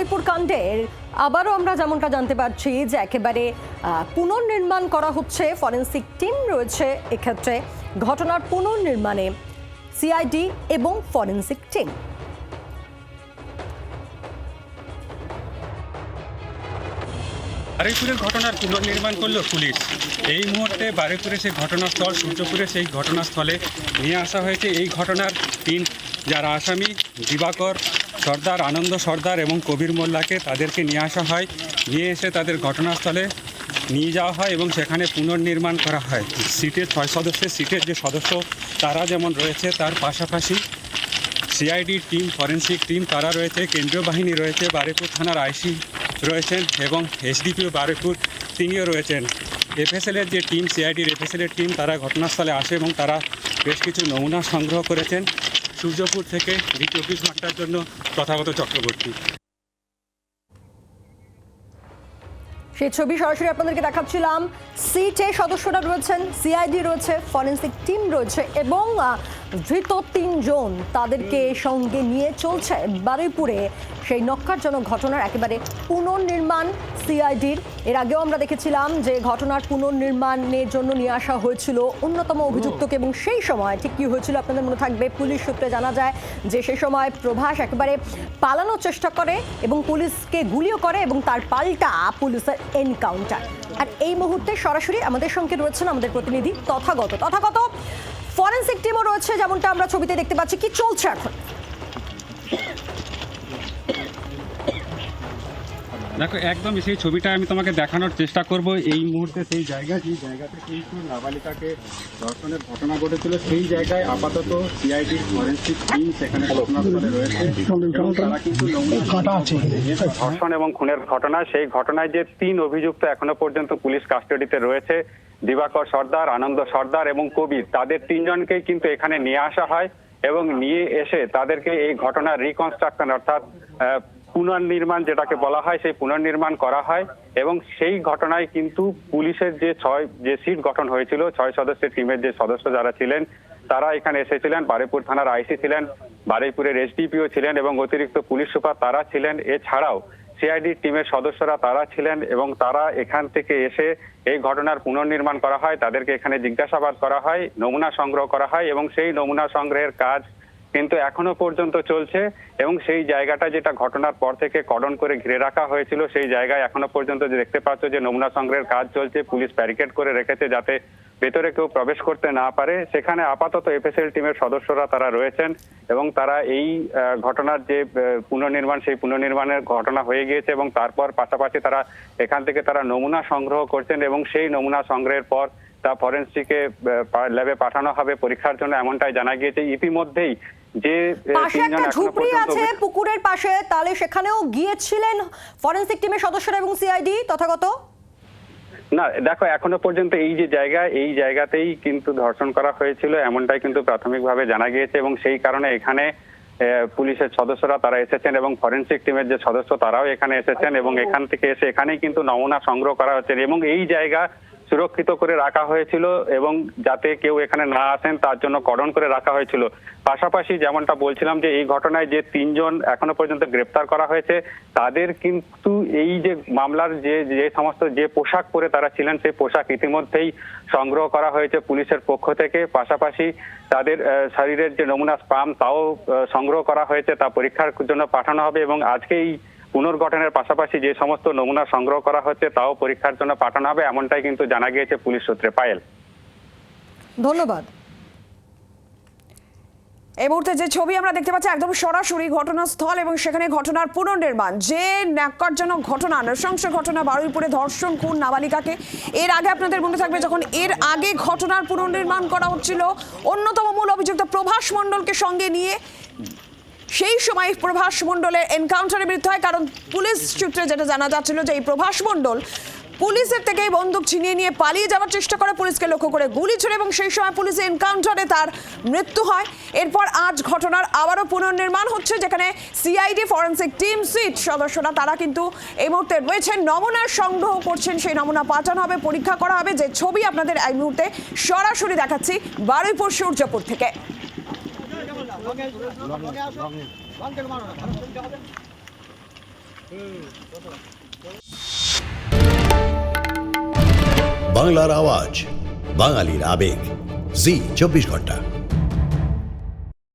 বারুইপুর কাণ্ডের আবারও আমরা যেমনটা জানতে পারছি যে একেবারে পুনর্নির্মাণ করা হচ্ছে, ফরেনসিক টিম রয়েছে এক্ষেত্রে। ঘটনার পুনর্নির্মাণে সিআইডি এবং ফরেনসিক টিম। বারুইপুরের ঘটনার পুনর্নির্মাণ করল পুলিশ। এই মুহূর্তে বারুইপুরে সেই ঘটনাস্থল, সূর্যপুরে সেই ঘটনাস্থলে নিয়ে আসা হয়েছে এই ঘটনার তিন যারা আসামি, দিবাকর সর্দার, আনন্দ সর্দার এবং কবির মোল্লাকে তাদেরকে নিয়ে আসা হয়। নিয়ে এসে তাদের ঘটনাস্থলে নিয়ে যাওয়া হয় এবং সেখানে পুনর্নির্মাণ করা হয়। সিটের 6 সদস্যের সিটের যে সদস্য তারা যেমন রয়েছে, তার পাশাপাশি সিআইডি টিম, ফরেনসিক টিম তারা রয়েছে, কেন্দ্রীয় বাহিনী রয়েছে, বারুইপুর থানার আইসি রয়েছেন এবং এসডিপিও বারুইপুর তিনিও রয়েছেন। এফএসএলের যে টিম, সিআইডির এফএসএলের টিম, তারা ঘটনাস্থলে আসে এবং তারা বেশ কিছু নমুনা সংগ্রহ করেছেন। সূর্যপুর থেকে দ্বিতীয় 24 ঘন্টার জন্য তথাগত চক্রবর্তী। সেই ছবি সরাসরি আপনাদেরকে দেখাচ্ছিলাম। সিটে সদস্যরা রয়েছেন, সিআইডি রয়েছে, ফরেনসিক টিম রয়েছে এবং ধৃত 3 জন তাদেরকে সঙ্গে নিয়ে চলছে বারুইপুরে সেই নক্কারজনক ঘটনার একেবারে পুনর্নির্মাণ সিআইডির। এর আগেও আমরা দেখেছিলাম যে ঘটনার পুনর্নির্মাণের জন্য নিয়ে আসা হয়েছিল অন্যতম অভিযুক্তকে এবং সেই সময় ঠিক কী হয়েছিল আপনাদের মনে থাকবে। পুলিশ সূত্রে জানা যায় যে সেই সময় প্রভাস একেবারে পালানোর চেষ্টা করে এবং পুলিশকে গুলিও করে এবং তার পাল্টা পুলিশের এনকাউন্টার। আর এই মুহূর্তে সরাসরি আমাদের সঙ্গে রয়েছেন আমাদের প্রতিনিধি তথাগত। ফরেনসিক টিমও রয়েছে, যেমনটা আমরা ছবিতে দেখতে পাচ্ছি। কি চলছে এখন? দেখো, একদম সেই ছবিটা আমি তোমাকে দেখানোর চেষ্টা করব। এই মুহূর্তে সেই জায়গা, যে জায়গাতে কিন্তু নাবালিকাকে ধর্ষণের ঘটনা ঘটেছিল, সেই জায়গায় আপাতত সিআইডি ফরেনসিক টিম সেখানে ঘটনাস্থলে রয়েছে। তারা কিন্তু ধর্ষণ এবং খুনের ঘটনা, সেই ঘটনায় যে 3 অভিযুক্ত এখনো পর্যন্ত পুলিশ কাস্টাডিতে রয়েছে, দিবাকর সর্দার, আনন্দ সর্দার এবং কবির, তাদের 3 জনকেই কিন্তু এখানে নিয়ে আসা হয় এবং নিয়ে এসে তাদেরকে এই ঘটনার রিকনস্ট্রাকশন অর্থাৎ পুনর্নির্মাণ যেটাকে বলা হয়, সেই পুনর্নির্মাণ করা হয়। এবং সেই ঘটনায় কিন্তু পুলিশের যে সিট গঠন হয়েছিল, 6 সদস্যের টিমের যে সদস্য যারা ছিলেন তারা এখানে এসেছিলেন। বারুইপুর থানার আইসি ছিলেন, বারুইপুরের এসডিপিও ছিলেন এবং অতিরিক্ত পুলিশ সুপার তারা ছিলেন। এছাড়াও সিআইডি টিমের সদস্যরা তারা ছিলেন এবং তারা এখান থেকে এসে এই ঘটনার পুনর্নির্মাণ করা হয়। তাদেরকে এখানে জিজ্ঞাসাবাদ করা হয়, নমুনা সংগ্রহ করা হয় এবং সেই নমুনা সংগ্রহের কাজ কিন্তু এখনো পর্যন্ত চলছে। এবং সেই জায়গাটা যেটা ঘটনার পর থেকে কর্ডন করে ঘিরে রাখা হয়েছিল, সেই জায়গায় এখনো পর্যন্ত যে দেখতে পাচ্ছ যে নমুনা সংগ্রহের কাজ চলছে। পুলিশ ব্যারিকেড করে রেখেছে যাতে ভেতরে কেউ প্রবেশ করতে না পারে। সেখানে আপাতত এফএসএল টিমের সদস্যরা তারা রয়েছেন এবং তারা এই ঘটনার যে পুনর্নির্মাণ, সেই পুনর্নির্মাণের ঘটনা হয়ে গিয়েছে এবং তারপর পাশাপাশি তারা এখান থেকে তারা নমুনা সংগ্রহ করছেন এবং সেই নমুনা সংগ্রহের পর তা ফরেনসিকে ল্যাবে পাঠানো হবে পরীক্ষার জন্য, এমনটাই জানা গিয়েছে। ইতিমধ্যেই যে ঝুপড়ি আছে পুকুরের পাশে, তাহলে সেখানেও গিয়েছিলেন ফরেনসিক টিমের সদস্যরা এবং সিআইডি তথাগত? না, দেখো, এখনো পর্যন্ত এই যে জায়গা, এই জায়গাতেই কিন্তু ধর্ষণ করা হয়েছিল এমনটাই কিন্তু প্রাথমিকভাবে জানা গিয়েছে এবং সেই কারণে এখানে পুলিশের সদস্যরা তারা এসেছেন এবং ফরেনসিক টিমের যে সদস্য তারাও এখানে এসেছেন এবং এখান থেকে এসে এখানেই কিন্তু নমুনা সংগ্রহ করা হচ্ছে এবং এই জায়গা সুরক্ষিত করে রাখা হয়েছিল এবং যাতে কেউ এখানে না আসেন তার জন্য কর্ডন করে রাখা হয়েছিল। পাশাপাশি যেমনটা বলছিলাম যে এই ঘটনায় যে 3 জন এখনো পর্যন্ত গ্রেপ্তার করা হয়েছে, তাদের কিন্তু এই যে মামলার যে সমস্ত যে পোশাক পরে তারা ছিলেন, সেই পোশাক ইতিমধ্যেই সংগ্রহ করা হয়েছে পুলিশের পক্ষ থেকে। পাশাপাশি তাদের শরীরের যে নমুনা স্পাম তাও সংগ্রহ করা হয়েছে, তা পরীক্ষার জন্য পাঠানো হবে এবং আজকে এই পুনর্গঠনের পাশাপাশি যে সমস্ত নমুনা সংগ্রহ করা হচ্ছে তাও পরীক্ষার জন্য পাঠানো হবে, এমনটাই কিন্তু জানা গিয়েছে পুলিশ সূত্রে। পায়েল, ধন্যবাদ। এই মুহূর্তে যে ছবি আমরা দেখতে পাচ্ছি একদম সরাসরি ঘটনাস্থল এবং সেখানে ঘটনার পুনর্নির্মাণ। যে ন্যাক্কারজনক ঘটনা, নৃশংস ঘটনা বারুইপুরে ধর্ষণ খুন নাবালিকাকে, এর আগে আপনাদের মনে থাকবে যখন এর আগে ঘটনার পুনর্নির্মাণ করা হচ্ছিল অন্যতম মূল অভিযুক্ত প্রভাস মণ্ডলকে সঙ্গে নিয়ে, সেই সময় প্রভাস মণ্ডলের এনকাউন্টারে মৃত্যু হয়। কারণ পুলিশ সূত্রে যেটা জানা যাচ্ছিল যে এই প্রভাস মণ্ডল পুলিশের থেকে বন্দুক ছিনিয়ে নিয়ে পালিয়ে যাওয়ার চেষ্টা করে, পুলিশকে লক্ষ্য করে গুলি ছোড়ে এবং সেই সময় পুলিশের এনকাউন্টারে তার মৃত্যু হয়। এরপর আজ ঘটনার আবারও পুনর্নির্মাণ হচ্ছে, যেখানে সিআইডি ফরেনসিক টিম সিট সদস্যরা তারা কিন্তু এই মুহূর্তে রয়েছেন, নমুনা সংগ্রহ করছেন, সেই নমুনা পাঠানো হবে, পরীক্ষা করা হবে। যে ছবি আপনাদের এই মুহূর্তে সরাসরি দেখাচ্ছি বারুইপুর সূর্যপুর থেকে। বাংলার আওয়াজ, বাঙালির আবেগ, জি 24 ঘন্টা।